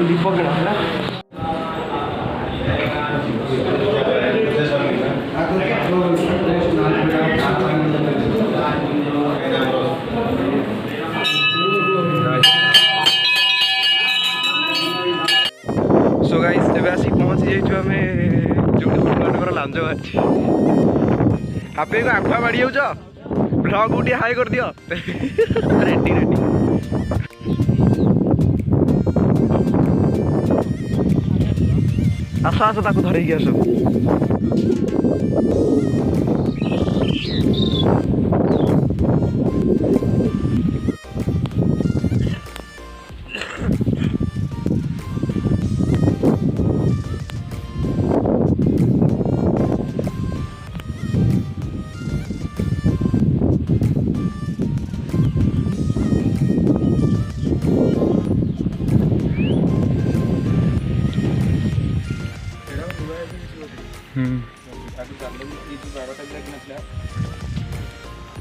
दीपक किणा so guys एबे आसी पहुंची जाइछु हमें जोड़ी फोटोग्राफर लांज बाछि आपे को आखुआ मारी जाउछ ब्लॉग उठी हाई कर दियो रेडी रेडी आस आस ताको धरे की आस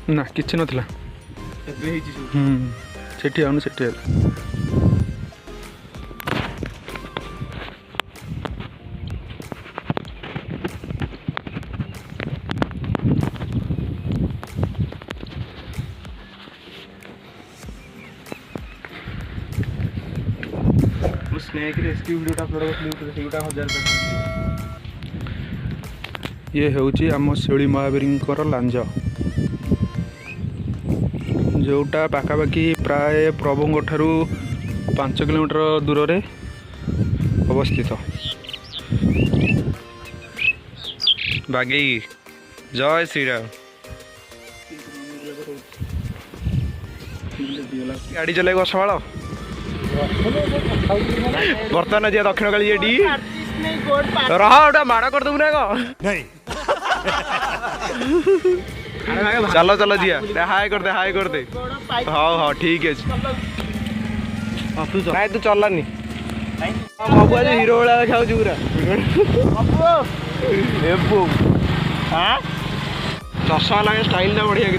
ना किसी नथिला सेठी आउनु सेठी स्नेक रेस्क्यू वीडियो अपलोड करथि 1000 ये होउची आम शेली महावीर लांज जोटा पाखापाखि प्राय प्रभु ठारू 5 किलोमीटर दूर रे अवस्थित बागे जय श्री राम गाड़ी चलेगा सवाल बर्तमान जी दक्षिण काली डी रहा माड़ कर दूँ ना चलो चलो जिया हाय कर दे हाँ हाँ ठीक है नहीं तू चलानी बाबू आज हीरो वाला देखा पूरा चषमा लगे स्टाइल ना बढ़िया कि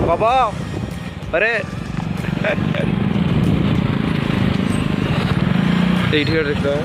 बाबा अरे देखता है